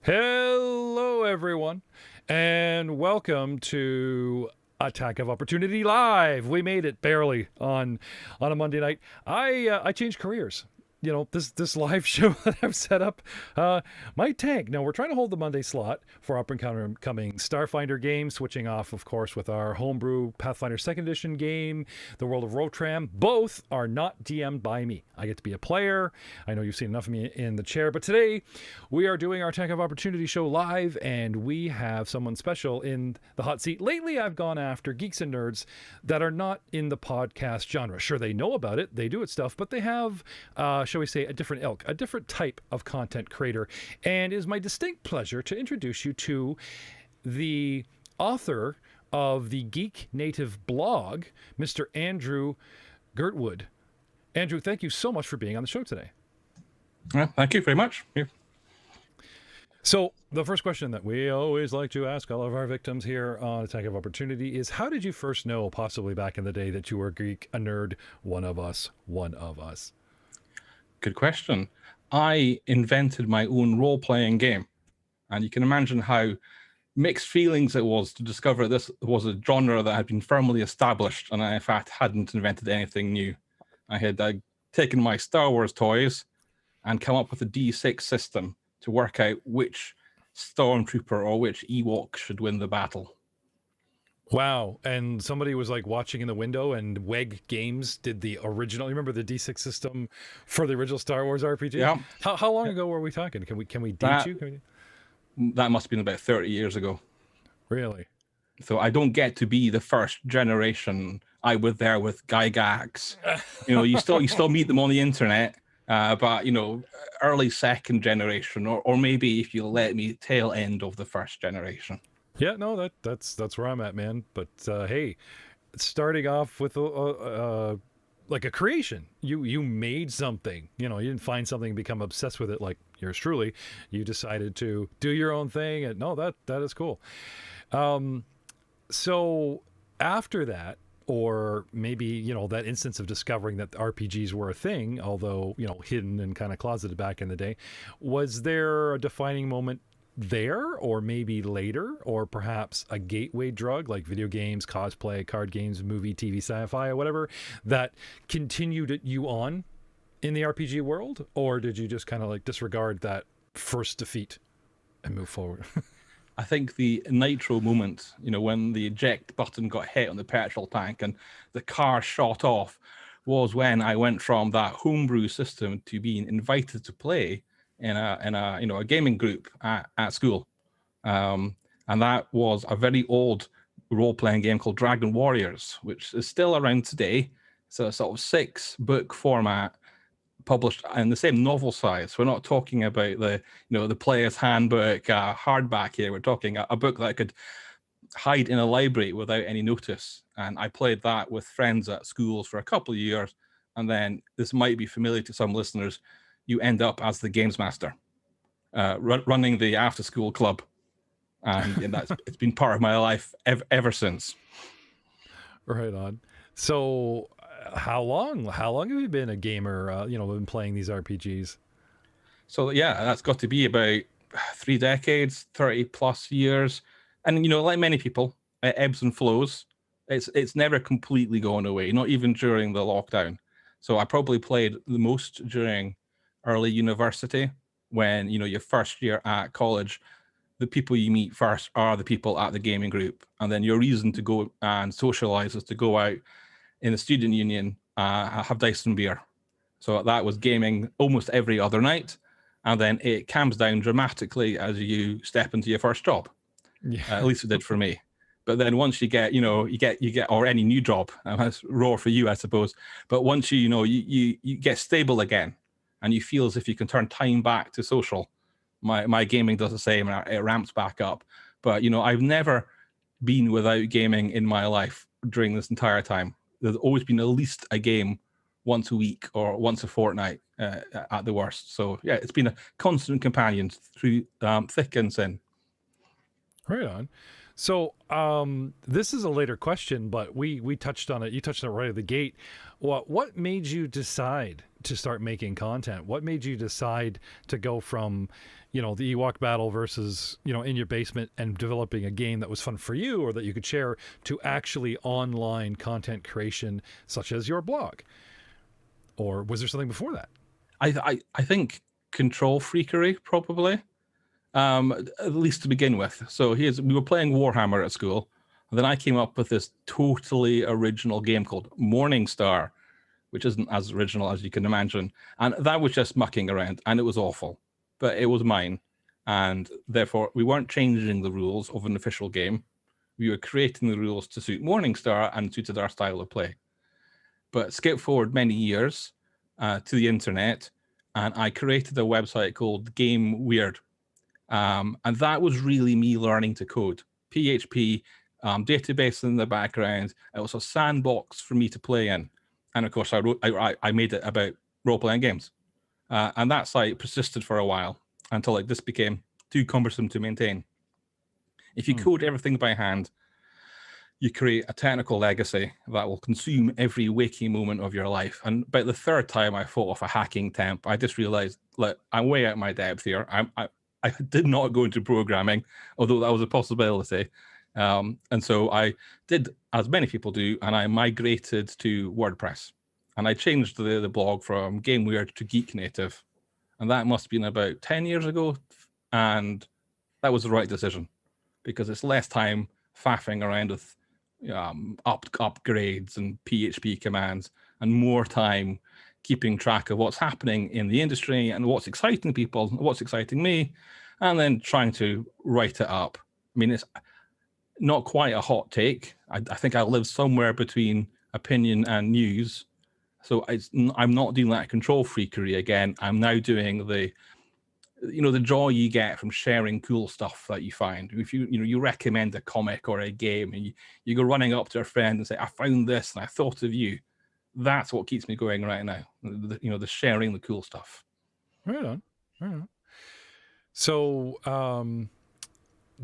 Hello, everyone, and welcome to Attack of Opportunity Live. We made it barely on a Monday night. I changed careers. This live show that I've set up might tank. Now we're trying to hold the Monday slot for up and coming Starfinder games, switching off, of course, with our homebrew Pathfinder Second Edition game, The World of Rotram. Both are not DM'd by me. I get to be a player. I know you've seen enough of me in the chair, but today we are doing our Attack of Opportunity show live, and we have someone special in the hot seat. Lately, I've gone after geeks and nerds that are not in the podcast genre. Sure, they know about it, they do it stuff, but they have shall we say, a different ilk, a different type of content creator. And it is my distinct pleasure to introduce you to the author of the Geek Native blog, Mr. Andrew Gertwood. Andrew, thank you so much for being on the show today. Thank you very much. Yeah. So the first question that we always like to ask all of our victims here on Attack of Opportunity is, how did you first know, possibly back in the day, that you were a geek, a nerd, one of us? Good question. I invented my own role-playing game, and you can imagine how mixed feelings it was to discover this was a genre that had been firmly established, and I, in fact, hadn't invented anything new. I had taken my Star Wars toys and come up with a D6 system to work out which stormtrooper or which Ewok should win the battle. Wow. And somebody was like watching in the window, and WEG Games did the original. You remember the D6 system for the original Star Wars RPG? Yeah. How long ago were we talking? Can we date you? That must have been about 30 years ago. Really? So I don't get to be the first generation. I was there with Gygax. You still meet them on the internet, but early second generation, or maybe, if you'll let me, tail end of the first generation. Yeah, no, that's where I'm at, man. But hey, starting off with like a creation, you made something. You didn't find something and become obsessed with it like yours truly. You decided to do your own thing, and no, that is cool. So after that, or maybe that instance of discovering that RPGs were a thing, although hidden and kind of closeted back in the day, was there a defining moment there, or maybe later, or perhaps a gateway drug like video games, cosplay, card games, movie, TV, sci-fi, or whatever, that continued you on in the RPG world? Or did you just kind of like disregard that first defeat and move forward? I think the nitro moment, when the eject button got hit on the petrol tank and the car shot off, was when I went from that homebrew system to being invited to play in a gaming group at school, and that was a very old role-playing game called Dragon Warriors, which is still around today. So a sort of 6-book format, published in the same novel size. We're not talking about the player's handbook hardback here. We're talking a book that could hide in a library without any notice. And I played that with friends at schools for a couple of years, and then, this might be familiar to some listeners, you end up as the games master, running the after-school club, and it's been part of my life ever since. Right on. So, how long have you been a gamer? Been playing these RPGs? So yeah, that's got to be about 3 decades, 30+ years, and like many people, it ebbs and flows. It's never completely gone away, not even during the lockdown. So I probably played the most during early university, when your first year at college, the people you meet first are the people at the gaming group, and then your reason to go and socialize is to go out in the student union, have dice and beer. So that was gaming almost every other night, and then it calms down dramatically as you step into your first job. Yeah. At least it did for me. But then once you get, or any new job, that's raw for you, I suppose. But once you get stable again, and you feel as if you can turn time back to social, my gaming does the same, and it ramps back up. But I've never been without gaming in my life during this entire time. There's always been at least a game once a week or once a fortnight at the worst. So yeah, it's been a constant companion through thick and thin. Right on. So this is a later question, but we touched on it. You touched on it right at the gate. What made you decide to start making content? What made you decide to go from, the Ewok battle versus, in your basement and developing a game that was fun for you or that you could share to actually online content creation, such as your blog? Or was there something before that? I think control freakery, probably, at least to begin with. So we were playing Warhammer at school, and then I came up with this totally original game called Morningstar, which isn't as original as you can imagine. And that was just mucking around, and it was awful, but it was mine. And therefore, we weren't changing the rules of an official game. We were creating the rules to suit Morningstar and suited our style of play. But skip forward many years to the internet, and I created a website called Game Weird. And that was really me learning to code. PHP, database in the background. It was a sandbox for me to play in. And of course, I made it about role-playing games. And that site persisted for a while until this became too cumbersome to maintain. If you code everything by hand, you create a technical legacy that will consume every waking moment of your life. And about the third time I fought off a hacking attempt, I just realized, look, I'm way out of my depth here. I did not go into programming, although that was a possibility. And so I did, as many people do, and I migrated to WordPress. And I changed the blog from Game Weird to Geek Native. And that must have been about 10 years ago. And that was the right decision, because it's less time faffing around with upgrades and PHP commands, and more time keeping track of what's happening in the industry and what's exciting people, what's exciting me, and then trying to write it up. I mean, it's not quite a hot take. I think I live somewhere between opinion and news. So I'm not doing that control freakery again. I'm now doing the joy you get from sharing cool stuff that you find. If you recommend a comic or a game, and you go running up to a friend and say, I found this and I thought of you. That's what keeps me going right now. The sharing the cool stuff. Right on. So,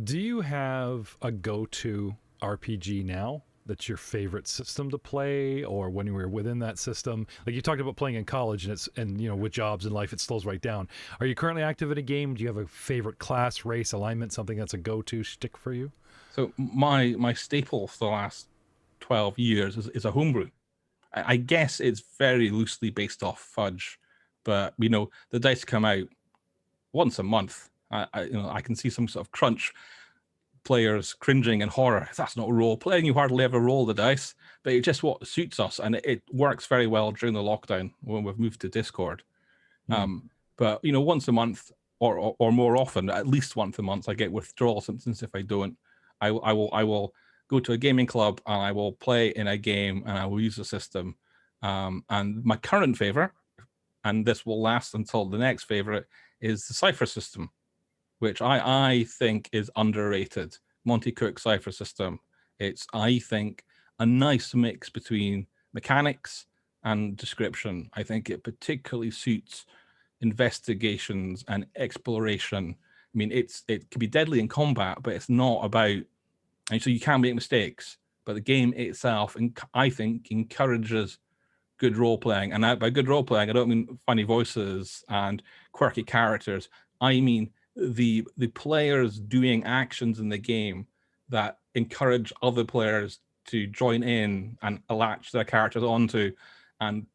do you have a go-to RPG now that's your favorite system to play, or when you were within that system? Like you talked about playing in college, and with jobs and life, it slows right down. Are you currently active in a game? Do you have a favorite class, race, alignment, something that's a go-to stick for you? So my staple for the last 12 years is a homebrew. I guess it's very loosely based off Fudge, but the dice come out once a month. I can see some sort of crunch players cringing in horror. That's not role playing. You hardly ever roll the dice, but it's just what suits us, and it works very well during the lockdown when we've moved to Discord. But once a month or more often, at least once a month, I get withdrawal symptoms if I don't. I will go to a gaming club and I will play in a game and I will use the system. And my current favorite, and this will last until the next favorite, is the Cypher system, which I think is underrated. Monty Cook Cypher system. It's, I think, a nice mix between mechanics and description. I think it particularly suits investigations and exploration. I mean, it can be deadly in combat, but it's not about, and so you can make mistakes, but the game itself, I think, encourages good role playing. And by good role playing, I don't mean funny voices and quirky characters. I mean the players doing actions in the game that encourage other players to join in and latch their characters onto, and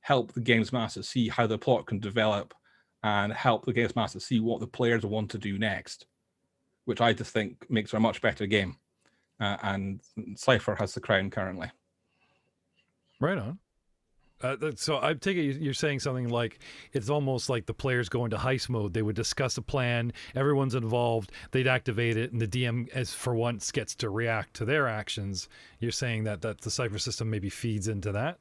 help the games master see how the plot can develop, and help the games master see what the players want to do next, which I just think makes for a much better game. And Cypher has the crown currently. Right on. So I take it you're saying something like it's almost like the players go into heist mode. They would discuss a plan, everyone's involved, they'd activate it, and the DM, as for once, gets to react to their actions. You're saying that the Cypher system maybe feeds into that?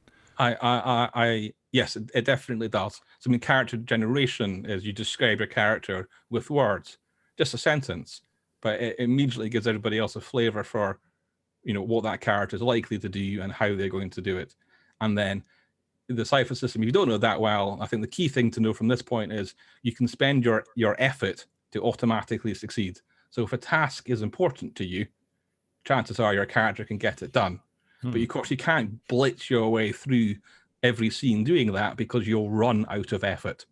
Yes, it definitely does. So I mean, character generation is you describe your character with words, just a sentence, but it immediately gives everybody else a flavor for, what that character is likely to do and how they're going to do it. And then the Cypher system, if you don't know that well, I think the key thing to know from this point is you can spend your effort to automatically succeed. So if a task is important to you, chances are your character can get it done. But of course, you can't blitz your way through every scene doing that because you'll run out of effort.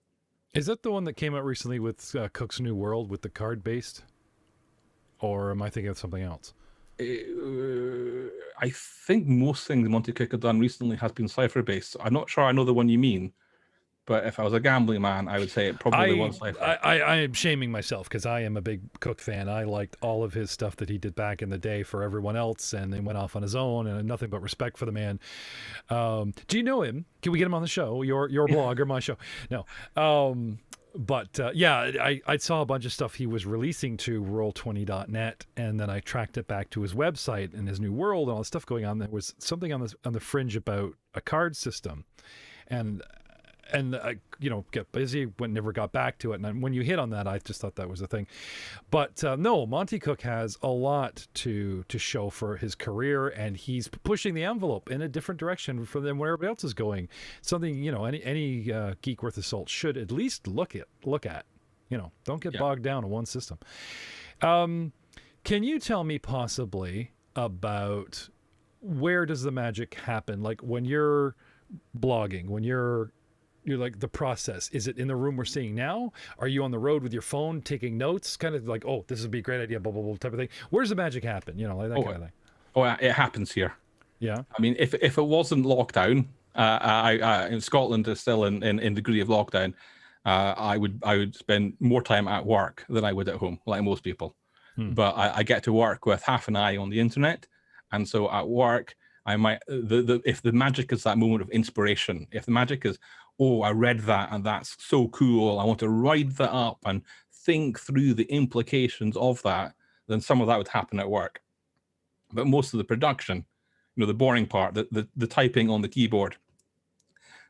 Is that the one that came out recently with Cook's New World with the card based? Or am I thinking of something else? I think most things Monte Cook have done recently has been cipher based. I'm not sure I know the one you mean, but if I was a gambling man, I would say it probably was cipher. I am shaming myself because I am a big Cook fan. I liked all of his stuff that he did back in the day for everyone else, and then went off on his own, and nothing but respect for the man. Do you know him? Can we get him on the show? Your blog or my show? No. But yeah, I saw a bunch of stuff he was releasing to roll20.net, and then I tracked it back to his website and his new world and all the stuff going on. There was something on the fringe about a card system, and you know, get busy, never got back to it. And when you hit on that, I just thought that was a thing. But no, Monte Cook has a lot to show for his career, and he's pushing the envelope in a different direction than where everybody else is going. Something, you know, any geek worth of salt should at least look at. You know, don't get bogged down in one system. Can you tell me possibly about where does the magic happen? Like when you're blogging, when you're like the process, is it in the room we're seeing now? Are you on the road with your phone taking notes, kind of like, oh, this would be a great idea, blah blah blah type of thing? Where's the magic happen, you know, like that kind of thing? Oh, it happens here. Yeah, I mean, if it wasn't lockdown, in Scotland is still in degree of lockdown, I would spend more time at work than I would at home, like most people. But I get to work with half an eye on the internet, and so at work I might if the magic is that moment of inspiration, if the magic is, oh, I read that and that's so cool, I want to write that up and think through the implications of that, then some of that would happen at work. But most of the production, you know, the boring part, the typing on the keyboard,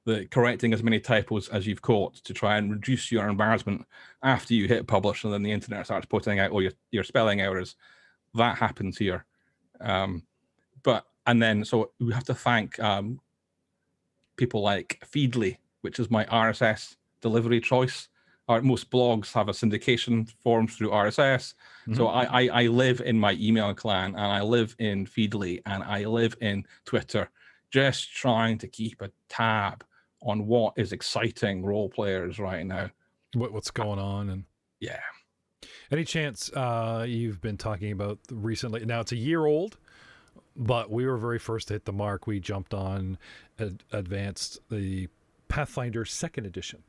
the correcting as many typos as you've caught to try and reduce your embarrassment after you hit publish and then the internet starts putting out, oh, your spelling errors, that happens here. And then so we have to thank people like Feedly, which is my RSS delivery choice. Most blogs have a syndication form through RSS. Mm-hmm. So I live in my email clan, and I live in Feedly, and I live in Twitter, just trying to keep a tab on what is exciting role players right now. What's going on? And yeah. Any chance you've been talking about recently? Now it's a year old, but we were very first to hit the mark. We jumped on advanced the Pathfinder 2nd edition.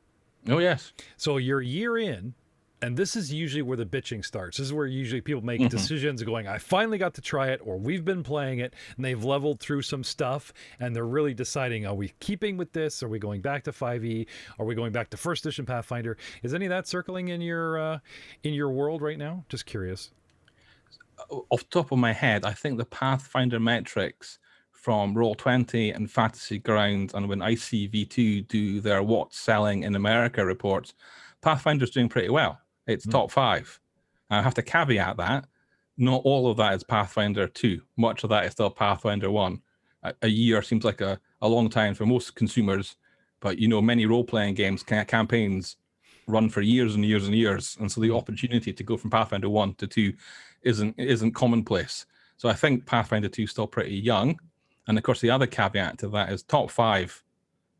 Oh, yes. So you're a year in, and this is usually where the bitching starts. This is where usually people make decisions going, I finally got to try it, or we've been playing it, and they've leveled through some stuff, and they're really deciding, are we keeping with this? Are we going back to 5e? Are we going back to 1st edition Pathfinder? Is any of that circling in your world right now? Just curious. Off the top of my head, I think the Pathfinder metrics from Roll20 and Fantasy Grounds, and when ICV2 do their what's selling in America reports, Pathfinder's doing pretty well. It's top 5. I have to caveat that not all of that is Pathfinder 2. Much of that is still Pathfinder 1. A year seems like a long time for most consumers, but you know, many role-playing games campaigns run for years and years and years, and so the opportunity to go from Pathfinder 1 to 2 isn't commonplace. So I think Pathfinder 2 is still pretty young. And of course, the other caveat to that is top 5.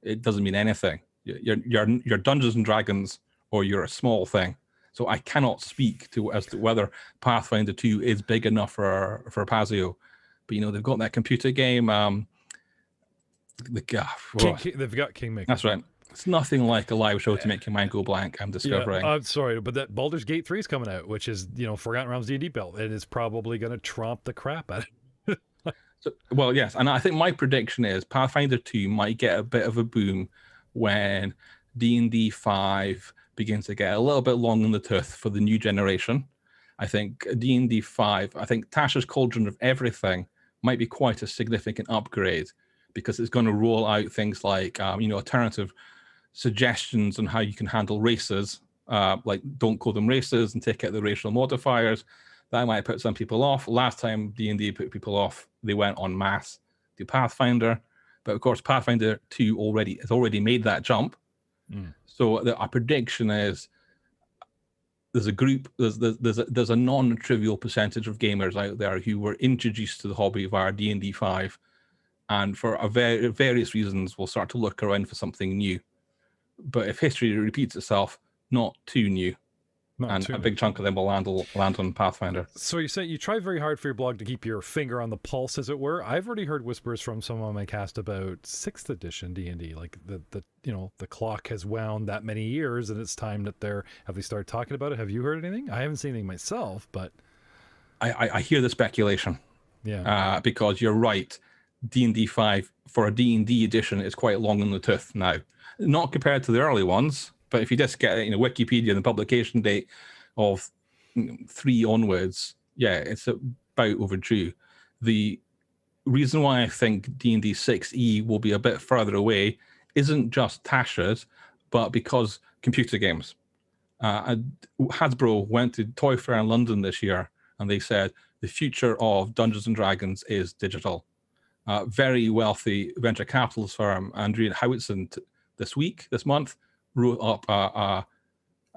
It doesn't mean anything. You're Dungeons and Dragons, or you're a small thing. So I cannot speak as to whether Pathfinder 2 is big enough for Pazio. But you know, they've got that computer game. They've got Kingmaker. That's right. It's nothing like a live show to make your mind go blank, I'm discovering. I'm sorry, but that Baldur's Gate 3 is coming out, which is, you know, Forgotten Realms D&D belt. It is probably going to tromp the crap out of it. So, well, yes, and I think my prediction is Pathfinder 2 might get a bit of a boom when D&D 5 begins to get a little bit long in the tooth for the new generation. I think D&D 5, I think Tasha's Cauldron of Everything might be quite a significant upgrade, because it's going to roll out things like, alternative suggestions on how you can handle races, like don't call them races and take out the racial modifiers. That might put some people off. Last time D&D put people off, they went en masse to Pathfinder. But of course, Pathfinder 2 has already made that jump. So our prediction is there's a non-trivial percentage of gamers out there who were introduced to the hobby via D&D 5 and for various reasons will start to look around for something new. But if history repeats itself, not too new. And a big chunk of them will land on Pathfinder. So you say you try very hard for your blog to keep your finger on the pulse, as it were. I've already heard whispers from some on my cast about 6th edition D&D. Like the clock has wound that many years, and it's time that have they started talking about it? Have you heard anything? I haven't seen anything myself, but I hear the speculation. Yeah. Because you're right, D&D 5 for a D&D edition is quite long in the tooth now. Not compared to the early ones. But if you just get Wikipedia and the publication date of 3 onwards, yeah, it's about overdue. The reason why I think D&D 6e will be a bit further away isn't just Tasha's, but because computer games. Hasbro went to Toy Fair in London this year, and they said the future of Dungeons and Dragons is digital. Very wealthy venture capitalist firm, Andrea Howitson, this month, wrote up a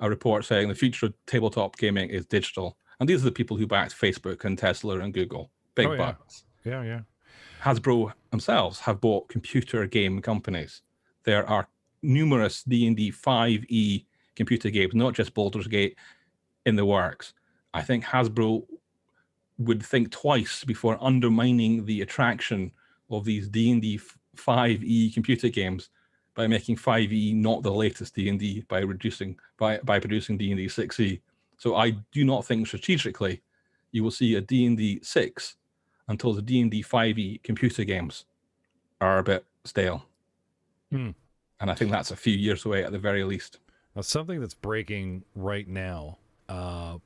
report saying the future of tabletop gaming is digital. And these are the people who backed Facebook and Tesla and Google. Big bucks. Yeah. Hasbro themselves have bought computer game companies. There are numerous D&D 5e computer games, not just Baldur's Gate, in the works. I think Hasbro would think twice before undermining the attraction of these D&D 5e computer games by making 5e not the latest D&D by producing D&D 6e. So I do not think strategically you will see a D&D 6 until the D&D 5e computer games are a bit stale. And I think that's a few years away at the very least. Now, something that's breaking right now,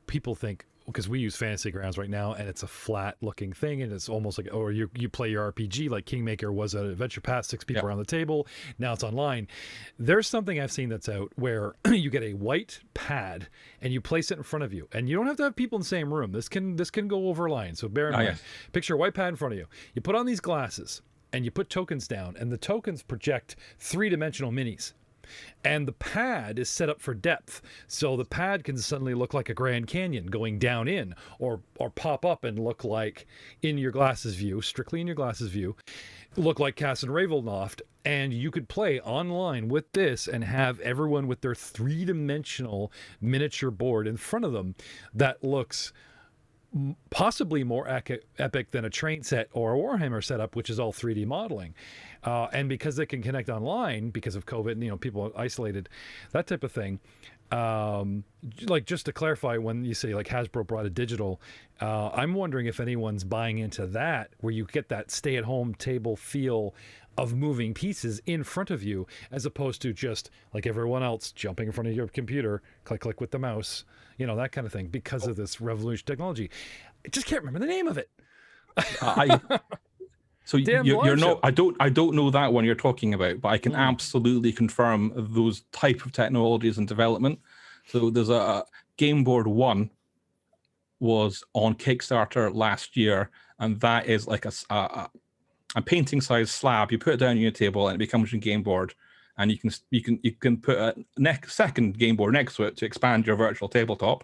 people think, because we use Fantasy Grounds right now, and it's a flat-looking thing, and it's almost like, or you play your RPG like Kingmaker was an adventure path, 6 people around the table. Now it's online. There's something I've seen that's out where you get a white pad and you place it in front of you, and you don't have to have people in the same room. This can go over line, so bear in mind. Yes. Picture a white pad in front of you. You put on these glasses, and you put tokens down, and the tokens project 3-dimensional minis. And the pad is set up for depth, so the pad can suddenly look like a Grand Canyon going down in, or pop up and look like in your glasses view, strictly in your glasses view, look like Cass and Ravenloft, and you could play online with this and have everyone with their 3-dimensional miniature board in front of them that looks possibly more epic than a train set or a Warhammer setup, which is all 3D modeling. And because they can connect online because of COVID, people are isolated, that type of thing. Like, just to clarify, when you say like Hasbro brought a digital, I'm wondering if anyone's buying into that, where you get that stay-at-home table feel of moving pieces in front of you, as opposed to just like everyone else jumping in front of your computer, click with the mouse, that kind of thing, because of this revolution technology. I just can't remember the name of it. So you're not. I don't know that one you're talking about, but I can absolutely confirm those type of technologies in development. So there's a Game Board 1 was on Kickstarter last year, and that is like a painting-sized slab. You put it down on your table, and it becomes your game board. And you can put a second game board next to it to expand your virtual tabletop.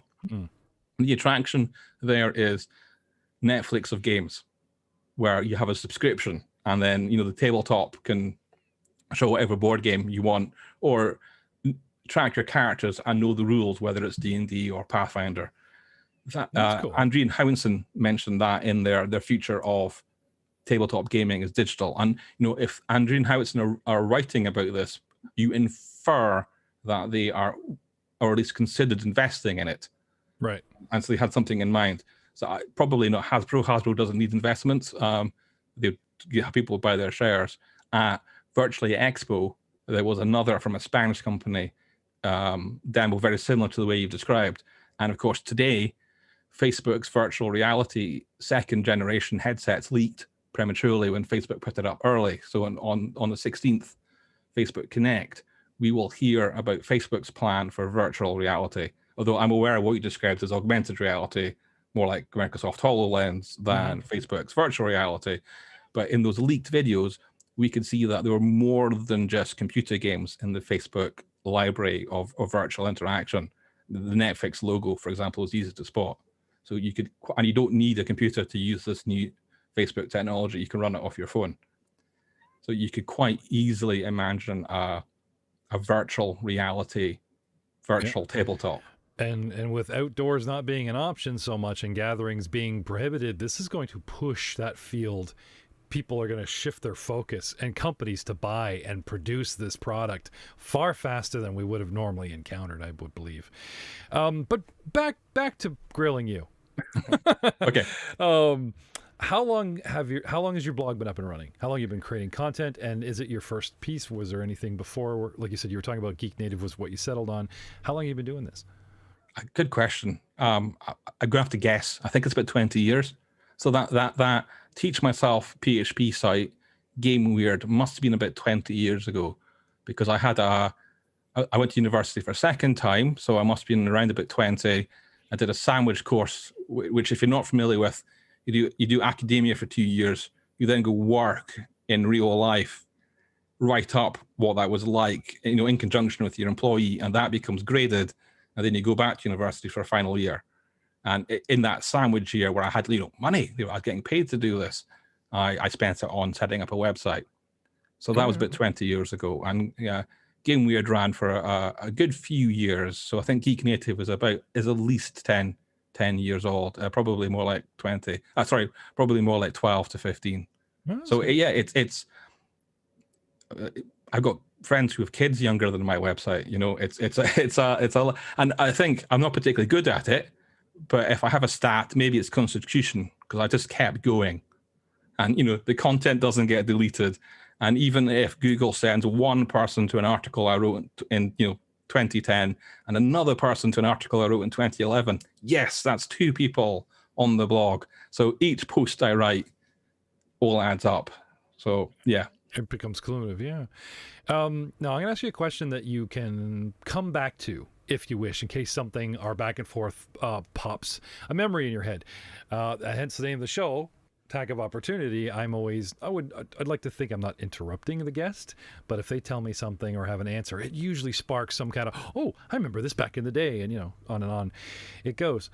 The attraction there is Netflix of games, where you have a subscription, and then the tabletop can show whatever board game you want, or track your characters and know the rules, whether it's D&D or Pathfinder. That's cool. Andrea Howinson mentioned that in their future of tabletop gaming is digital. And if Andrea and Howitson are writing about this, you infer that they are, or at least considered investing in it, right? And so they had something in mind. So probably not Hasbro. Hasbro doesn't need investments. They have people buy their shares. At Virtually Expo, there was another from a Spanish company demo very similar to the way you've described. And of course, today, Facebook's virtual reality 2nd generation headsets leaked prematurely when Facebook put it up early. So on the 16th Facebook Connect, we will hear about Facebook's plan for virtual reality. Although I'm aware of what you described as augmented reality, more like Microsoft HoloLens than Facebook's virtual reality. But in those leaked videos, we could see that there were more than just computer games in the Facebook library of virtual interaction. The Netflix logo, for example, is easy to spot. So you don't need a computer to use this new Facebook technology. You can run it off your phone. So you could quite easily imagine a virtual reality, virtual tabletop. And with outdoors not being an option so much and gatherings being prohibited, this is going to push that field. People are going to shift their focus and companies to buy and produce this product far faster than we would have normally encountered, I would believe. But back to grilling you. Okay. How long has your blog been up and running? How long have you been creating content? And is it your first piece? Was there anything before? Like you said, you were talking about Geek Native was what you settled on. How long have you been doing this? Good question. I'm going to have to guess. I think it's about 20 years. So that Teach Myself PHP site, Game Weird, must have been about 20 years ago, because I went to university for a second time, so I must have been around about 20. I did a sandwich course, which, if you're not familiar with, you do academia for 2 years. You then go work in real life, write up what that was like, in conjunction with your employee, and that becomes graded. And then you go back to university for a final year. And in that sandwich year where I had, money, I was getting paid to do this, I spent it on setting up a website. So that was about 20 years ago. And yeah, Game Weird ran for a good few years. So I think Geek Native is at least 10 years old, probably more like 20. Probably more like 12 to 15. So yeah, it's I've got friends who have kids younger than my website. It's a, and I think I'm not particularly good at it, but if I have a stat, maybe it's constitution, because I just kept going, and the content doesn't get deleted. And even if Google sends one person to an article I wrote in 2010 and another person to an article I wrote in 2011, yes, that's 2 people on the blog. So each post I write all adds up. So yeah. It becomes cumulative, yeah. Now, I'm going to ask you a question that you can come back to, if you wish, in case something, our back and forth, pops a memory in your head. Hence the name of the show, Attack of Opportunity. I'd like to think I'm not interrupting the guest, but if they tell me something or have an answer, it usually sparks some kind of, oh, I remember this back in the day, and on and on it goes.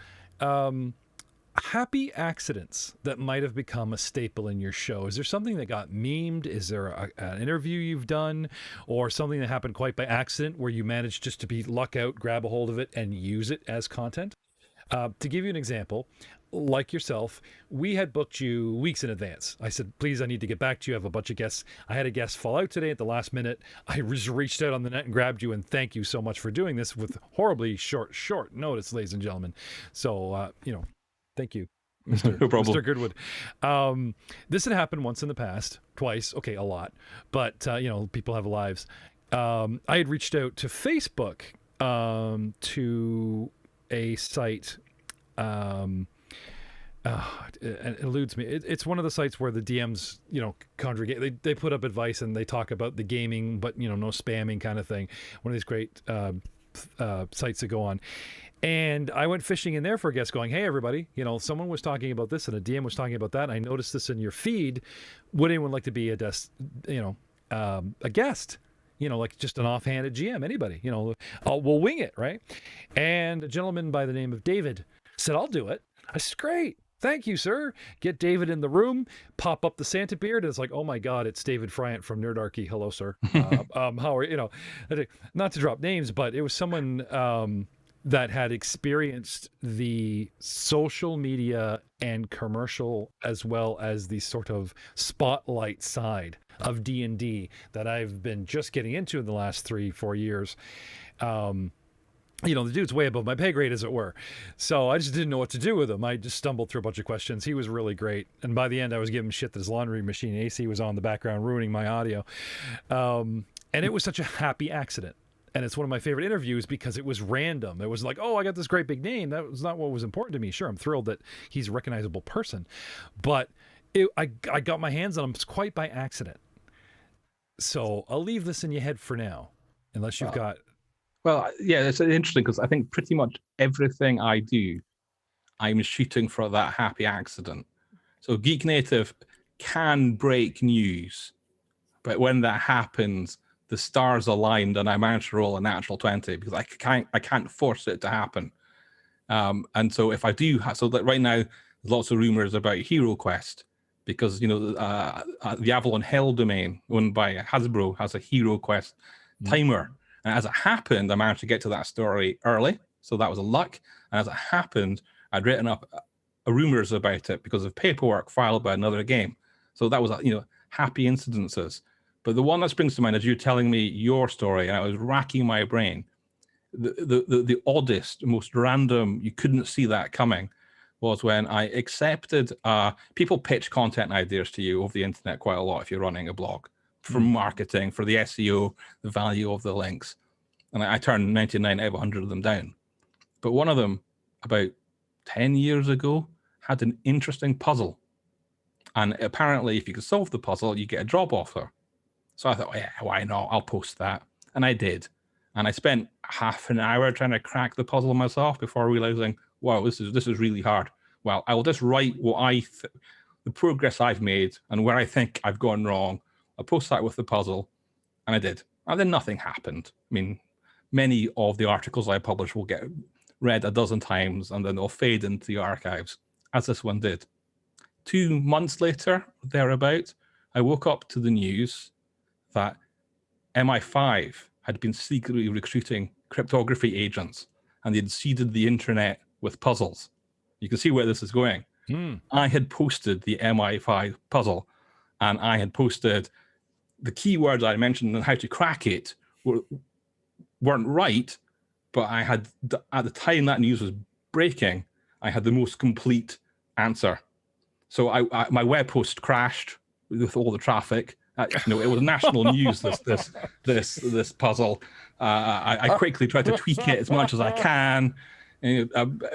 Happy accidents that might have become a staple in your show. Is there something that got memed? Is there an interview you've done, or something that happened quite by accident where you managed just to be luck out, grab a hold of it, and use it as content? To give you an example, like yourself, we had booked you weeks in advance. I said, please, I need to get back to you. I have a bunch of guests. I had a guest fall out today at the last minute. I reached out on the net and grabbed you, and thank you so much for doing this with horribly short notice, ladies and gentlemen. So, thank you, Mr. No problem. Mr. Goodwood. This had happened once in the past, twice, okay, a lot, but people have lives. I had reached out to Facebook, to a site. It eludes me. It's one of the sites where the DMs, congregate. They put up advice and they talk about the gaming, but no spamming kind of thing. One of these great sites to go on. And I went fishing in there for a guest, going, hey, everybody, someone was talking about this and a DM was talking about that. And I noticed this in your feed. Would anyone like to be a guest? Like just an offhanded GM, anybody, we'll wing it, right? And a gentleman by the name of David said, I'll do it. I said, great. Thank you, sir. Get David in the room, pop up the Santa beard, and it's like, oh my God, it's David Friant from Nerdarchy. Hello, sir. How are not to drop names, but it was someone that had experienced the social media and commercial, as well as the sort of spotlight side of D&D that I've been just getting into in the last 3-4 years. The dude's way above my pay grade, as it were. So I just didn't know what to do with him. I just stumbled through a bunch of questions. He was really great. And by the end, I was giving him shit that his laundry machine AC was on in the background, ruining my audio. And it was such a happy accident. And it's one of my favorite interviews because it was random. It was like, oh, I got this great big name. That was not what was important to me. Sure, I'm thrilled that he's a recognizable person. But I got my hands on him quite by accident. So I'll leave this in your head for now, unless you've got... Well, yeah, it's interesting because I think pretty much everything I do, I'm shooting for that happy accident. So Geek Native can break news, but when that happens, the stars aligned and I managed to roll a natural 20 because I can't force it to happen. And so if I do, so that right now, there's lots of rumors about Hero Quest because the Avalon Hell domain owned by Hasbro has a Hero Quest timer. And as it happened, I managed to get to that story early, so that was a luck. And as it happened, I'd written up rumors about it because of paperwork filed by another game. So that was happy incidences. But the one that springs to mind is you telling me your story, and I was racking my brain. The oddest, most random, you couldn't see that coming, was when I accepted. People pitch content ideas to you over the internet quite a lot if you're running a blog, for marketing, for the SEO, the value of the links. And I turned 99 out of 100 of them down. But one of them, about 10 years ago, had an interesting puzzle. And apparently, if you could solve the puzzle, you get a job offer. So I thought, yeah, why not? I'll post that. And I did. And I spent half an hour trying to crack the puzzle myself before realizing, wow, this is really hard. Well, I will just write what the progress I've made and where I think I've gone wrong. I'll post that with the puzzle. And I did. And then nothing happened. I mean, many of the articles I publish will get read a dozen times and then they'll fade into the archives, as this one did. 2 months later, thereabout, I woke up to the news that MI5 had been secretly recruiting cryptography agents, and they'd seeded the internet with puzzles. You can see where this is going. I had posted the MI5 puzzle, and I had posted the keywords I mentioned and how to crack it weren't right, but I had, at the time that news was breaking, I had the most complete answer. So my web post crashed with all the traffic. It was national news. This puzzle. I quickly tried to tweak it as much as I can. And,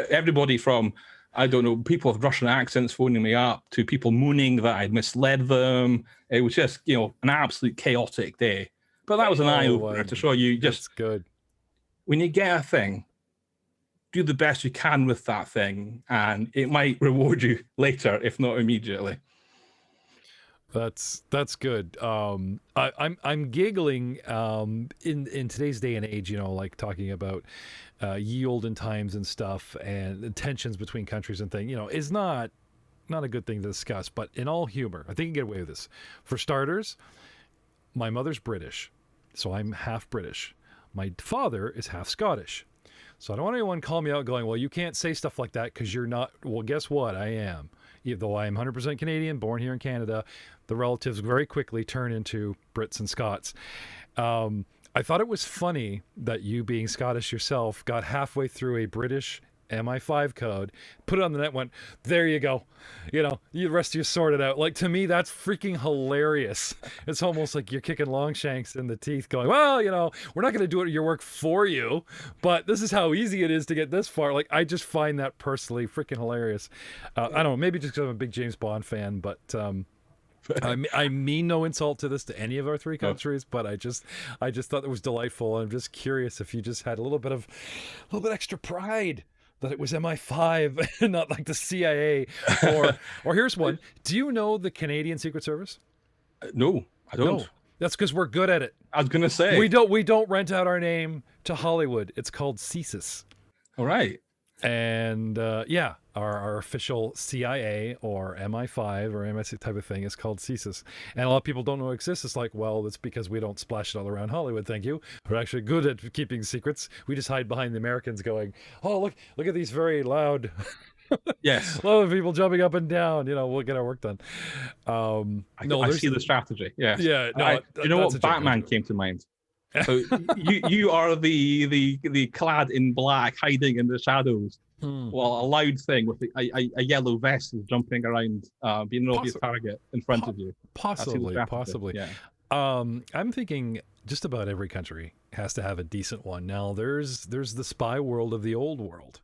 everybody from, I don't know, people with Russian accents phoning me up to people mooning that I'd misled them. It was just an absolute chaotic day. But that was an eye opener to show you just good. When you get a thing, do the best you can with that thing, and it might reward you later, if not immediately. That's good. I'm giggling in today's day and age, like talking about ye olden times and stuff, and the tensions between countries and things, is not a good thing to discuss. But in all humor, I think you can get away with this. For starters, my mother's British, so I'm half British. My father is half Scottish. So I don't want anyone call me out going, well, you can't say stuff like that because you're not. Well, guess what? I am. Even though I am 100% Canadian, born here in Canada, the relatives very quickly turn into Brits and Scots. I thought it was funny that you, being Scottish yourself, got halfway through a British MI5 code, put it on the net, went, there you go. The rest of you sorted out. Like, to me, that's freaking hilarious. It's almost like you're kicking Longshanks in the teeth going, well, we're not going to do your work for you, but this is how easy it is to get this far. Like, I just find that personally freaking hilarious. I don't know, maybe just because I'm a big James Bond fan, but I mean no insult to any of our three countries, but I just thought it was delightful. I'm just curious if you just had a little bit extra pride that it was MI5 and not like the CIA, or here's one. Do you know the Canadian Secret Service? No, I don't. No. That's because we're good at it. I was gonna say we don't rent out our name to Hollywood. It's called CSIS. All right. And our official CIA or MI5 or MI6 type of thing is called CSIS. And a lot of people don't know it exists. It's like, well, it's because we don't splash it all around Hollywood, thank you. We're actually good at keeping secrets. We just hide behind the Americans going, oh, look at these very loud... Yes. A lot of people jumping up and down. We'll get our work done. I see the strategy. Yes. Yeah. No, you know what? Batman came to mind. So you are the clad in black, hiding in the shadows. Well, a loud thing with a yellow vest is jumping around, being an obvious target in front of you. Possibly. Yeah. I'm thinking just about every country has to have a decent one. Now, there's the spy world of the old world,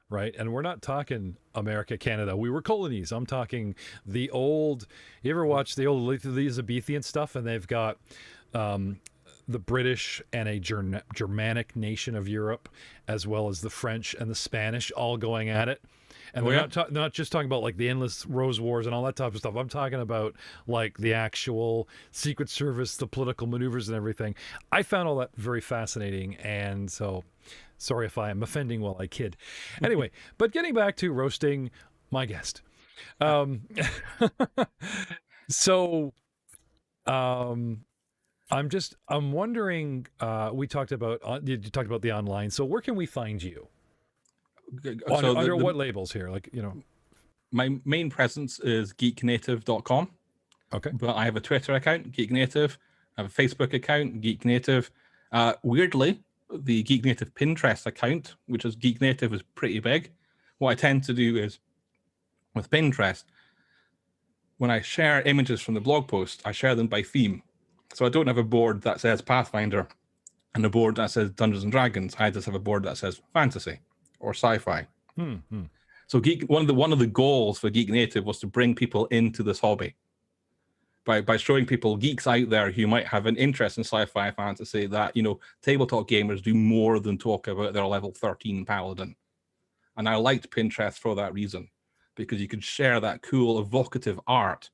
right? And we're not talking America, Canada. We were colonies. I'm talking the old. You ever watch the old Elizabethan stuff? And they've got the British and a Germanic nation of Europe, as well as the French and the Spanish, all going at it. And we're not just talking about like the endless rose wars and all that type of stuff. I'm talking about like the actual Secret Service, the political maneuvers and everything. I found all that very fascinating. And so, sorry if I am offending while I kid. Anyway, but getting back to roasting my guest. Um, so, um, I'm wondering. We talked about you talked about the online. So where can we find you? So Under what labels here? Like my main presence is geeknative.com, Okay. but I have a Twitter account, Geek Native. I have a Facebook account, Geek Native. Weirdly, the Geek Native Pinterest account, which is Geek Native, is pretty big. What I tend to do is with Pinterest, when I share images from the blog post, I share them by theme. So I don't have a board that says Pathfinder and a board that says Dungeons and Dragons. I just have a board that says fantasy or sci-fi. So one of the goals for Geek Native was to bring people into this hobby by showing people, geeks out there who might have an interest in sci-fi fantasy, that tabletop gamers do more than talk about their level 13 paladin. And I liked Pinterest for that reason, because you could share that cool evocative art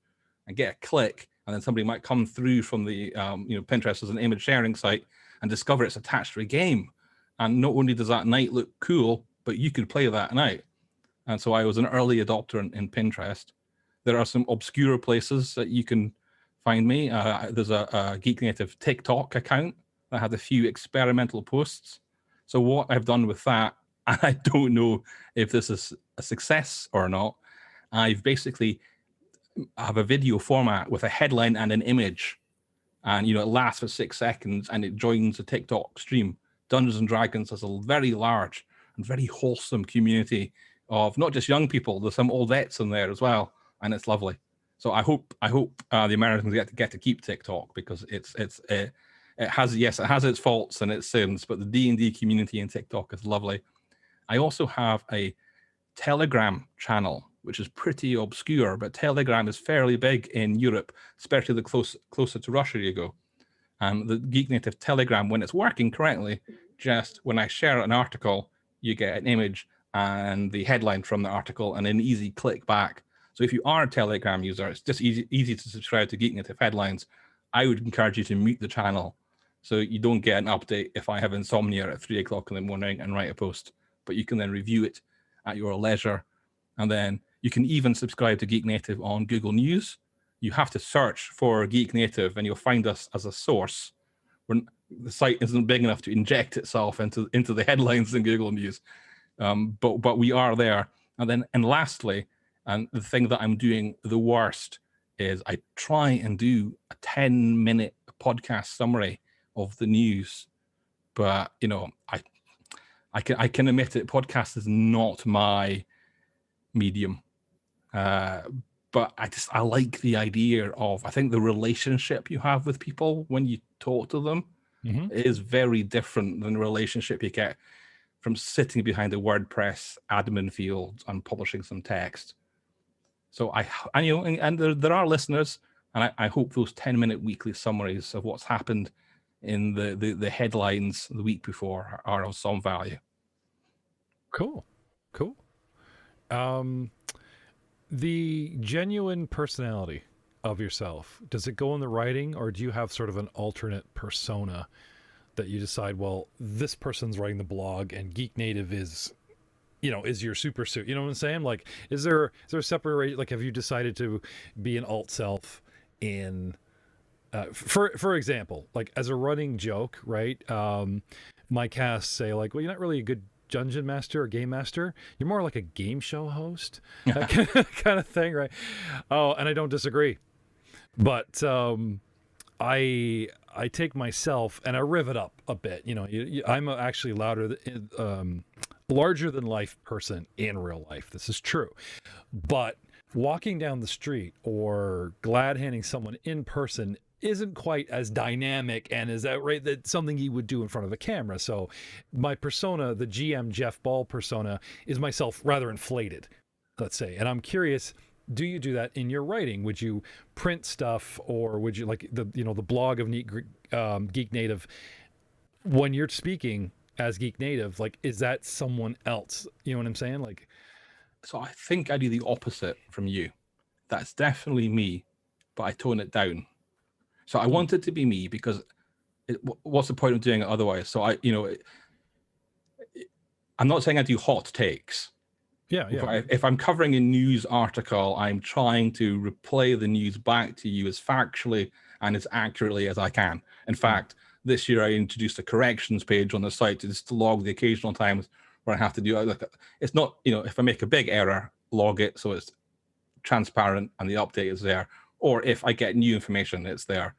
and get a click, and then somebody might come through from the Pinterest as an image sharing site and discover it's attached to a game. And not only does that night look cool, but you could play that night. And so I was an early adopter in Pinterest. There are some obscure places that you can find me. There's a Geek Native TikTok account that had a few experimental posts. So what I've done with that, and I don't know if this is a success or not, I've basically have a video format with a headline and an image, and it lasts for 6 seconds and it joins a TikTok stream. Dungeons and Dragons has a very large and very wholesome community of not just young people. There's some old vets in there as well, and it's lovely. So I hope the Americans get to keep TikTok, because it has its faults and its sins, but the D&D community in TikTok is lovely. I also have a Telegram channel, which is pretty obscure, but Telegram is fairly big in Europe, especially the closer to Russia you go. And the Geek Native Telegram, when it's working correctly, just when I share an article, you get an image and the headline from the article and an easy click back. So if you are a Telegram user, it's just easy to subscribe to Geek Native headlines. I would encourage you to mute the channel so you don't get an update if I have insomnia at 3 o'clock in the morning and write a post, but you can then review it at your leisure. And then you can even subscribe to Geek Native on Google News. You have to search for Geek Native and you'll find us as a source. When the site isn't big enough to inject itself into the headlines in Google News. But we are there. And lastly, and the thing that I'm doing the worst is I try and do a 10-minute podcast summary of the news, but I can admit it. Podcast is not my medium, but I like the idea of, I think the relationship you have with people when you talk to them is very different than the relationship you get from sitting behind a WordPress admin field and publishing some text. So there are listeners, and I hope those 10-minute weekly summaries of what's happened in the headlines the week before are of some value. Cool. The genuine personality of yourself, does it go in the writing, or do you have sort of an alternate persona that you decide, well, this person's writing the blog and Geek Native is your super suit? You know what I'm saying? Like, is there a separate, like, have you decided to be an alt self in, for example, like as a running joke, right? My casts say like, well, you're not really a good dungeon master or game master. You're more like a game show host, that kind of thing, right? Oh, and I don't disagree, but I take myself and I riv it up a bit. I'm actually larger than life person in real life. This is true, but walking down the street or glad handing someone in person isn't quite as dynamic and as outright that something you would do in front of a camera. So my persona, the GM Jeff Ball persona, is myself rather inflated, let's say. And I'm curious, do you do that in your writing? Would you print stuff, or would you, like the blog of Geek Native, when you're speaking as Geek Native, like, is that someone else? You know what I'm saying? Like, so I think I do the opposite from you. That's definitely me, but I tone it down. So I want it to be me, because what's the point of doing it otherwise? So I'm not saying I do hot takes, Yeah, yeah. If I'm covering a news article, I'm trying to replay the news back to you as factually and as accurately as I can. In fact, this year I introduced a corrections page on the site to just log the occasional times where I have to do it. It's not, if I make a big error, log it so it's transparent and the update is there. Or if I get new information, it's there.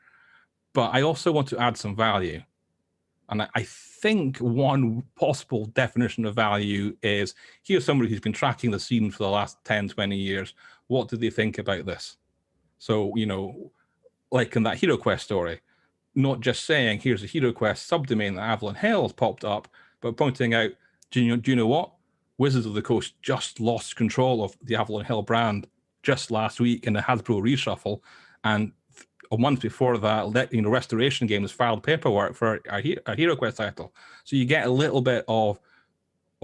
But I also want to add some value. And I think one possible definition of value is, here's somebody who's been tracking the scene for the last 10, 20 years. What do they think about this? So, like in that HeroQuest story, not just saying, here's a HeroQuest subdomain that Avalon Hill has popped up, but pointing out, do you know what? Wizards of the Coast just lost control of the Avalon Hill brand just last week in the Hasbro reshuffle. And a month before that, Restoration Games filed paperwork for a HeroQuest title. So you get a little bit of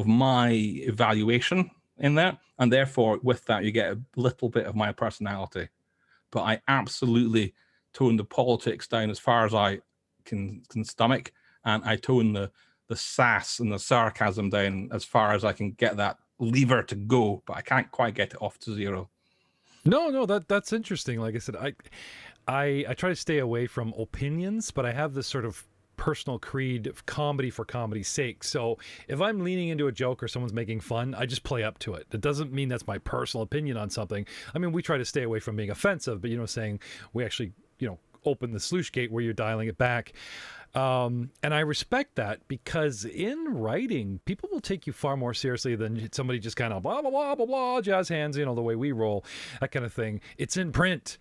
my evaluation in there, and therefore with that you get a little bit of my personality. But I absolutely tone the politics down as far as I can stomach, and I tone the sass and the sarcasm down as far as I can get that lever to go, but I can't quite get it off to zero. No, that's interesting. Like I said, I try to stay away from opinions, but I have this sort of personal creed of comedy for comedy's sake. So if I'm leaning into a joke or someone's making fun, I just play up to it. It doesn't mean that's my personal opinion on something. I mean, we try to stay away from being offensive, but saying we actually, open the sluice gate where you're dialing it back. And I respect that, because in writing, people will take you far more seriously than somebody just kind of blah, blah, blah, blah, blah, jazz hands, the way we roll, that kind of thing. It's in print.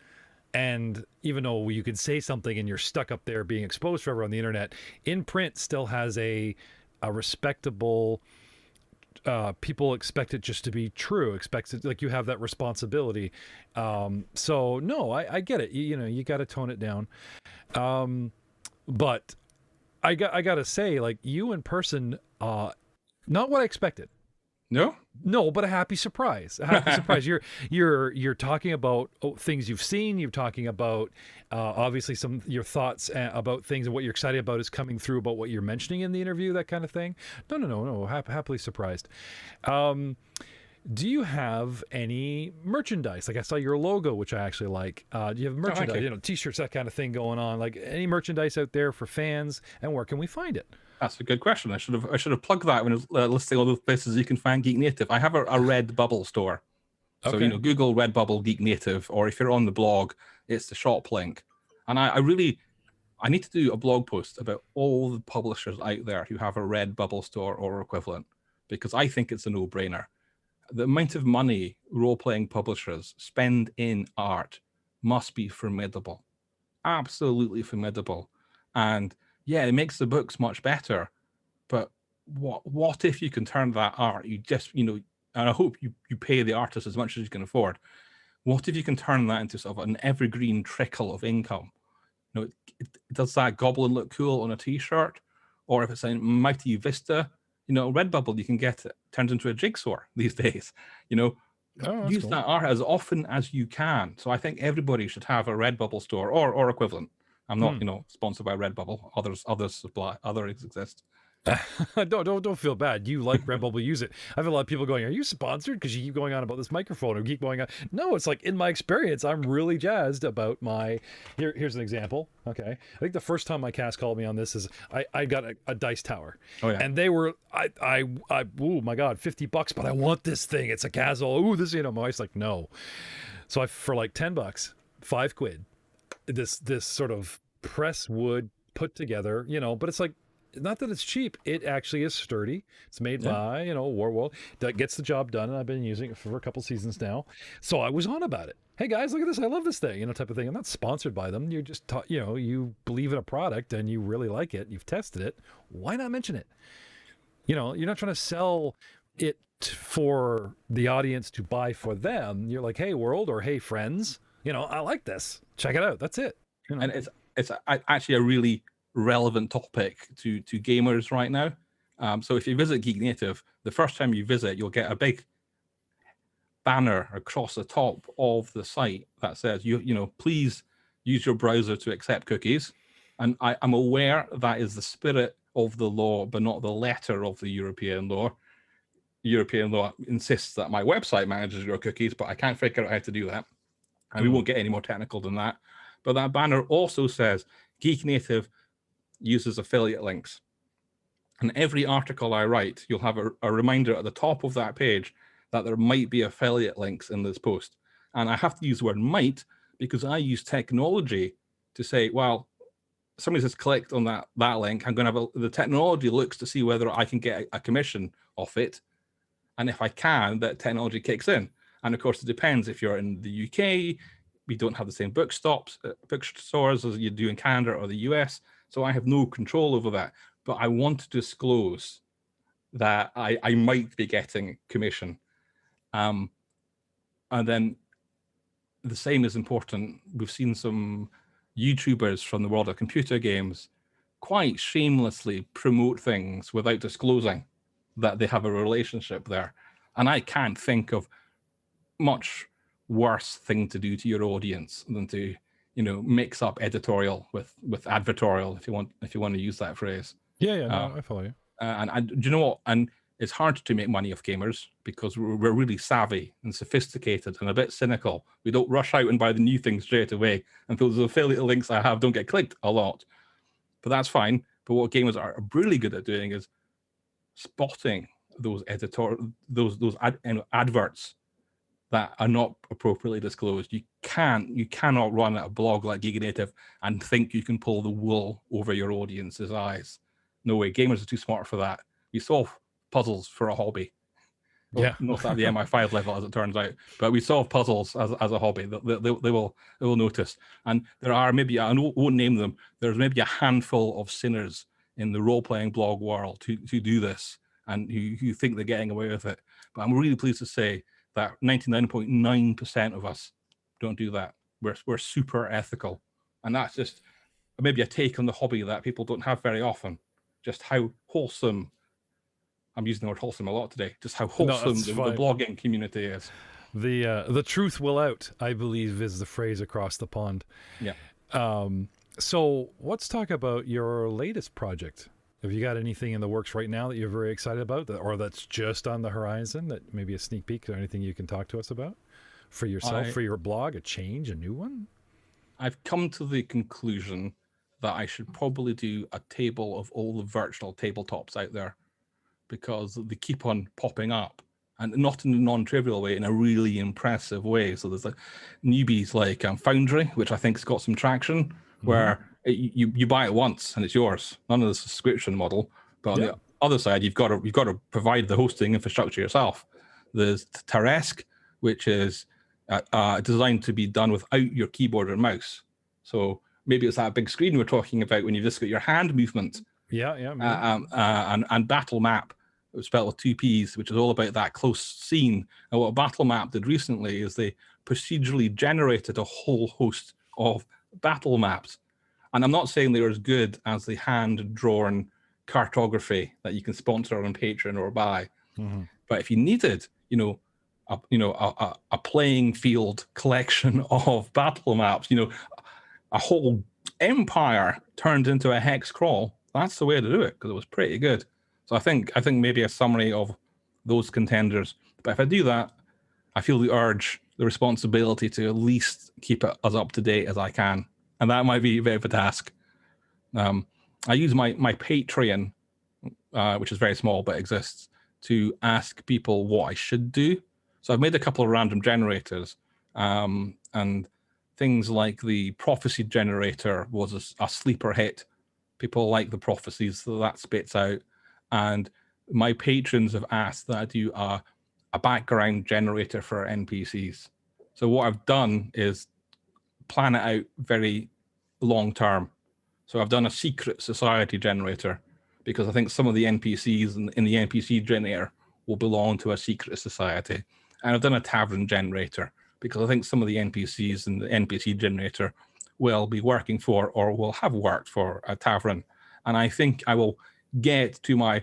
And even though you can say something and you're stuck up there being exposed forever on the internet, in print still has a respectable, people expect it just to be true, expect it, like you have that responsibility. So no, I get it. You got to tone it down. But I got to say, like, you in person, not what I expected. No, but a happy surprise. A happy surprise. You're talking about things you've seen. You're talking about obviously your thoughts about things, and what you're excited about is coming through about what you're mentioning in the interview, that kind of thing. No. Happily surprised. Do you have any merchandise? Like, I saw your logo, which I actually like. Do you have merchandise? T-shirts, that kind of thing going on. Like, any merchandise out there for fans, and where can we find it? That's a good question. I should have plugged that when I was listing all the places you can find Geek Native. I have a Redbubble store. So, Google Redbubble Geek Native, or if you're on the blog, it's the shop link. And I need to do a blog post about all the publishers out there who have a Redbubble store or equivalent, because I think it's a no-brainer. The amount of money role-playing publishers spend in art must be formidable. Absolutely formidable. And yeah, it makes the books much better, but what if you can turn that art, and I hope you pay the artist as much as you can afford. What if you can turn that into sort of an evergreen trickle of income? Does that goblin look cool on a t-shirt? Or if it's a Mighty Vista, Redbubble, you can get it turned into a jigsaw these days. Use cool. That art as often as you can. So I think everybody should have a Redbubble store or equivalent. I'm not, sponsored by Redbubble. Others exist. Don't feel bad. You like Redbubble, use it. I have a lot of people going, are you sponsored? Because you keep going on about this microphone, or keep going on. No, it's like, in my experience, I'm really jazzed about my. Here's an example. Okay, I think the first time my cast called me on this is I got a dice tower. Oh yeah. And they were oh my god, $50, but I want this thing. It's a castle. Ooh, this, my wife's like, no. So for like $10, £5, this sort of press wood put together, but it's like, not that it's cheap, it actually is sturdy. It's made by Warworld, that gets the job done, and I've been using it for a couple seasons now. So I was on about it. Hey guys, look at this, I love this thing, type of thing. I'm not sponsored by them. You're just you believe in a product and you really like it, you've tested it, why not mention it? You're not trying to sell it for the audience to buy for them. You're like, hey world, or hey friends, I like this, check it out. That's it. And it's actually a really relevant topic to gamers right now. So if you visit Geek Native, the first time you visit, you'll get a big banner across the top of the site that says, please use your browser to accept cookies. And I'm aware that is the spirit of the law, but not the letter of the European law. European law insists that my website manages your cookies, but I can't figure out how to do that. And we won't get any more technical than that. But that banner also says Geek Native uses affiliate links. And every article I write, you'll have a reminder at the top of that page that there might be affiliate links in this post. And I have to use the word might because I use technology to say, well, somebody's just clicked on that link. I'm going to have the technology looks to see whether I can get a commission off it. And if I can, that technology kicks in. And of course, it depends. If you're in the UK, we don't have the same bookstores as you do in Canada or the US. So I have no control over that. But I want to disclose that I might be getting commission. And then the same is important. We've seen some YouTubers from the world of computer games quite shamelessly promote things without disclosing that they have a relationship there. And I can't think of much worse thing to do to your audience than to, mix up editorial with advertorial, if you want to use that phrase. Yeah, no, I follow you. And do you know what? And it's hard to make money off gamers because we're really savvy and sophisticated and a bit cynical. We don't rush out and buy the new things straight away. And those affiliate links I have don't get clicked a lot. But that's fine. But what gamers are really good at doing is spotting those adverts that are not appropriately disclosed. You cannot run a blog like Geek Native and think you can pull the wool over your audience's eyes. No way. Gamers are too smart for that. We solve puzzles for a hobby. Well, Yeah. not at the MI5 level, as it turns out, but we solve puzzles as a hobby. They will notice. And there are maybe, I won't name them, there's maybe a handful of sinners in the role-playing blog world who do this and who think they're getting away with it. But I'm really pleased to say that 99.9% of us don't do that. We're super ethical. And that's just maybe a take on the hobby that people don't have very often. Just how wholesome, I'm using the word wholesome a lot today, just how wholesome the blogging community is. The truth will out, I believe, is the phrase across the pond. Yeah. So let's talk about your latest project. Have you got anything in the works right now that you're very excited about, or that's just on the horizon, that maybe a sneak peek or anything you can talk to us about for yourself, for your blog, a change, a new one? I've come to the conclusion that I should probably do a table of all the virtual tabletops out there because they keep on popping up, and not in a non-trivial way, in a really impressive way. So there's newbies like Foundry, which I think's got some traction, where you buy it once and it's yours. None of the subscription model. But on the other side, you've got to provide the hosting infrastructure yourself. There's Taresk, which is designed to be done without your keyboard or mouse. So maybe it's that big screen we're talking about when you've just got your hand movement. And Battle Map, it was spelled with 2 P's, which is all about that close scene. And what Battle Map did recently is they procedurally generated a whole host of battle maps. And I'm not saying they're as good as the hand-drawn cartography that you can sponsor on Patreon or buy. But if you needed, a playing field collection of battle maps, a whole empire turned into a hex crawl, that's the way to do it, because it was pretty good. So I think maybe a summary of those contenders. But if I do that, I feel the urge, the responsibility to at least keep it as up to date as I can. And that might be a bit of a task. I use my Patreon, which is very small but exists, to ask people what I should do. So I've made a couple of random generators, and things like the prophecy generator was a sleeper hit. People like the prophecies that spits out. And my patrons have asked that I do a background generator for NPCs. So what I've done is plan it out very long term. So I've done a secret society generator because I think some of the NPCs in the NPC generator will belong to a secret society. And I've done a tavern generator because I think some of the NPCs in the NPC generator will be working for or will have worked for a tavern. And I think I will get to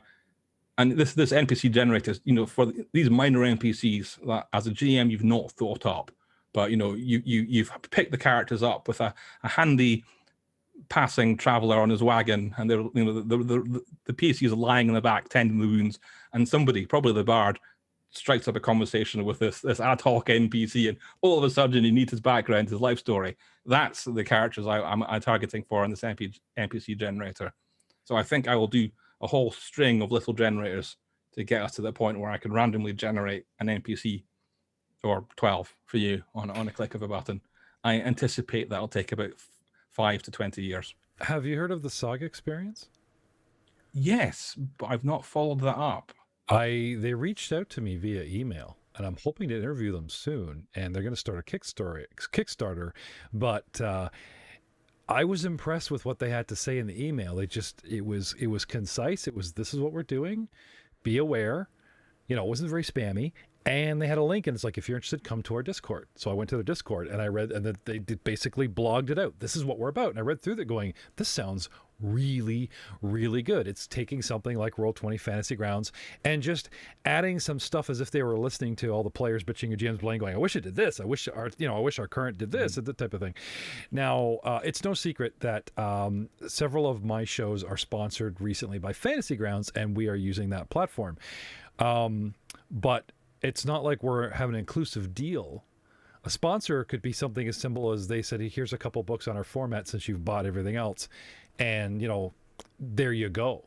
and this NPC generator, for these minor NPCs that as a GM you've not thought up, but you've picked the characters up with a handy passing traveler on his wagon, and they're the PC is lying in the back tending the wounds, and somebody, probably the bard, strikes up a conversation with this ad hoc NPC, and all of a sudden you need his background, his life story. That's the characters I'm targeting for in this NPC generator. So I think I will do a whole string of little generators to get us to the point where I can randomly generate an NPC, or 12 for you on a click of a button. I anticipate that'll take about 5 to 20 years. Have you heard of the Saga experience? Yes, but I've not followed that up. They reached out to me via email, and I'm hoping to interview them soon. And they're going to start a Kickstarter. But I was impressed with what they had to say in the email. It was concise. It was, this is what we're doing. Be aware. You know, it wasn't very spammy. And they had a link, and it's like, if you're interested, come to our Discord. So I went to their Discord, and I read, and they basically blogged it out. This is what we're about. And I read through that going, this sounds really, really good. It's taking something like Roll20 Fantasy Grounds and just adding some stuff as if they were listening to all the players bitching at GMs playing, going, I wish it did this. I wish our current did this, that type of thing. Now, it's no secret that several of my shows are sponsored recently by Fantasy Grounds, and we are using that platform. But it's not like we're having an inclusive deal. A sponsor could be something as simple as they said, here's a couple books on our format since you've bought everything else. And, there you go.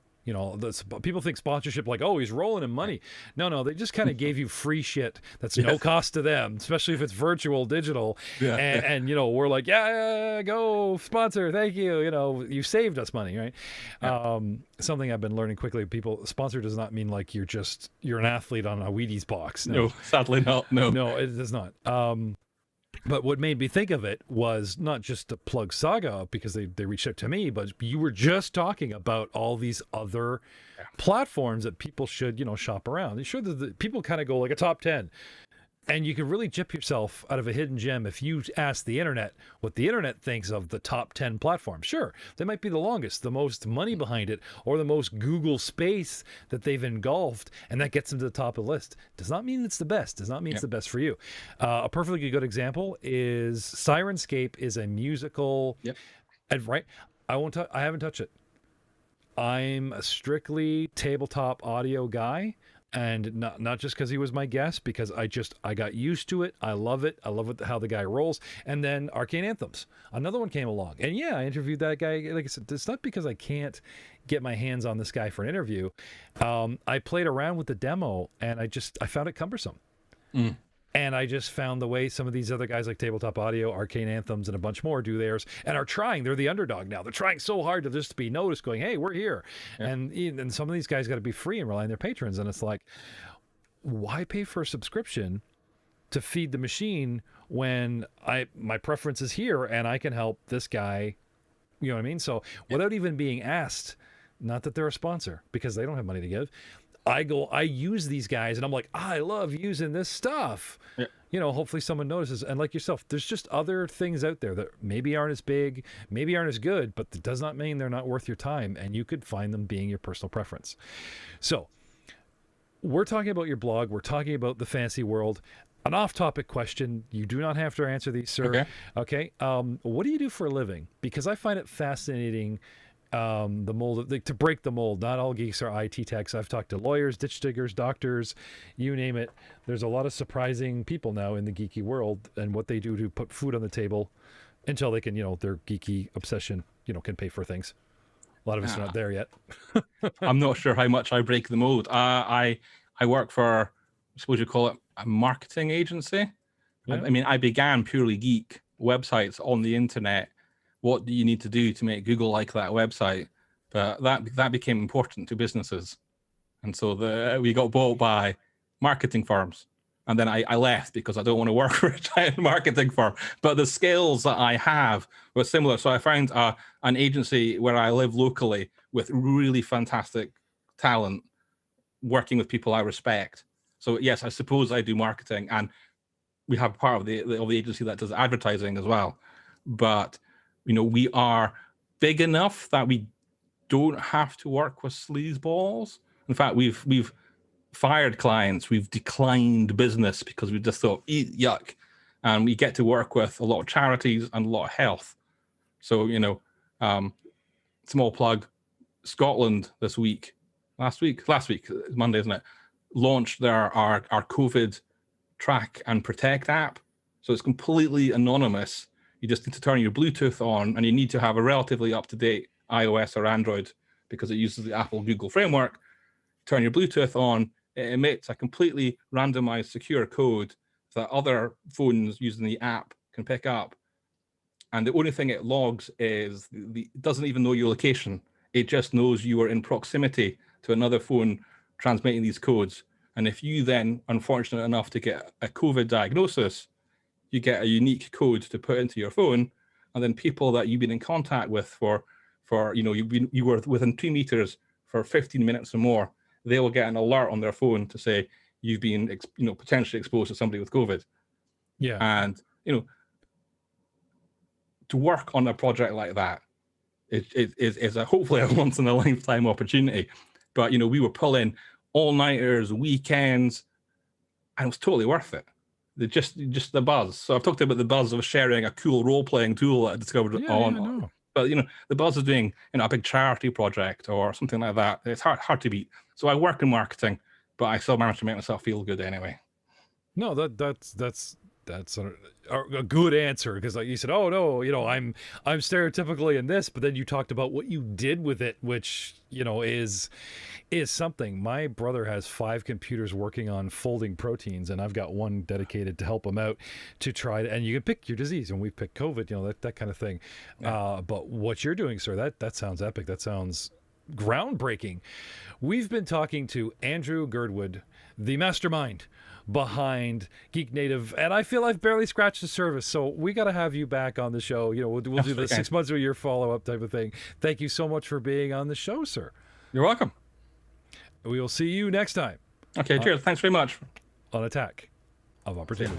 People think sponsorship like, oh, he's rolling in money. No, they just kind of gave you free shit that's no cost to them, especially if it's virtual, digital. Yeah. And we're like, yeah, go sponsor. Thank you. You saved us money, right? Yeah. Something I've been learning quickly, sponsor does not mean like you're an athlete on a Wheaties box. No, sadly not. No, it does not. But what made me think of it was not just to plug Saga because they reached out to me, but you were just talking about all these other platforms that people should, shop around. Sure, the people kind of go like a top 10. And you can really gyp yourself out of a hidden gem if you ask the internet what the internet thinks of the top 10 platforms. Sure, they might be the longest, the most money behind it, or the most Google space that they've engulfed, and that gets them to the top of the list. Does not mean it's the best. Does not mean it's the best for you. A perfectly good example is Sirenscape is a musical. Yep. And right, I haven't touched it. I'm a strictly tabletop audio guy. And not just because he was my guest, because I got used to it. I love it. I love how the guy rolls. And then Arcane Anthems, another one came along. And yeah, I interviewed that guy. Like I said, it's not because I can't get my hands on this guy for an interview. I played around with the demo, and I found it cumbersome. And I just found the way some of these other guys like Tabletop Audio, Arcane Anthems, and a bunch more do theirs, and are trying. They're the underdog now. They're trying so hard to just be noticed, going, hey, we're here. Yeah. And some of these guys got to be free and rely on their patrons. And it's like, why pay for a subscription to feed the machine when my preference is here and I can help this guy? You know what I mean? So without even being asked, not that they're a sponsor, because they don't have money to give, I use these guys, and I'm like, I love using this stuff. Yeah. Hopefully someone notices. And like yourself, there's just other things out there that maybe aren't as big, maybe aren't as good, but that does not mean they're not worth your time, and you could find them being your personal preference. So we're talking about your blog. We're talking about the fantasy world. An off-topic question. You do not have to answer these, sir. Okay. What do you do for a living? Because I find it fascinating. The mold, to break the mold. Not all geeks are IT techs. I've talked to lawyers, ditch diggers, doctors, you name it. There's a lot of surprising people now in the geeky world, and what they do to put food on the table until they can, their geeky obsession, can pay for things. A lot of us are not there yet. I'm not sure how much I break the mold. I work for, I suppose you call it, a marketing agency. Yeah. I mean, I began purely geek websites on the internet. What do you need to do to make Google like that website? But that became important to businesses. And so we got bought by marketing firms. And then I left because I don't want to work for a giant marketing firm. But the skills that I have were similar. So I found an agency where I live locally with really fantastic talent, working with people I respect. So yes, I suppose I do marketing. And we have part of the agency that does advertising as well. But we are big enough that we don't have to work with sleazeballs. In fact, we've fired clients, we've declined business because we just thought, yuck. And we get to work with a lot of charities and a lot of health. So, small plug, Scotland this week last week, it's Monday, isn't it? Launched our COVID track and protect app. So it's completely anonymous. You just need to turn your Bluetooth on, and you need to have a relatively up-to-date iOS or Android because it uses the Apple Google framework. Turn your Bluetooth on, it emits a completely randomized secure code that other phones using the app can pick up. And the only thing it logs is it doesn't even know your location. It just knows you are in proximity to another phone transmitting these codes. And if you then, unfortunate enough to get a COVID diagnosis, you get a unique code to put into your phone, and then people that you've been in contact with for you were within 2 meters for 15 minutes or more, they will get an alert on their phone to say you've been potentially exposed to somebody with COVID. Yeah. And to work on a project like that is hopefully a once in a lifetime opportunity. But we were pulling all-nighters, weekends, and it was totally worth it. Just the buzz. So I've talked about the buzz of sharing a cool role-playing tool that I discovered on. But the buzz of doing a big charity project or something like that. It's hard to beat. So I work in marketing, but I still manage to make myself feel good anyway. No, that's a good answer, because like you said, oh no, I'm stereotypically in this, but then you talked about what you did with it, which is something. My brother has 5 computers working on folding proteins, and I've got one dedicated to help him out to try to, and you can pick your disease, and we picked COVID, that kind of thing. Yeah. But what you're doing, sir, that sounds epic. That sounds groundbreaking. We've been talking to Andrew Girdwood, the mastermind behind Geek Native, and I feel I've barely scratched the surface, so we got to have you back on the show. We'll do the 6 months or a year follow-up type of thing. Thank you so much for being on the show, sir. You're welcome. We will see you next time. Okay, cheers. Thanks very much. On Attack of Opportunity.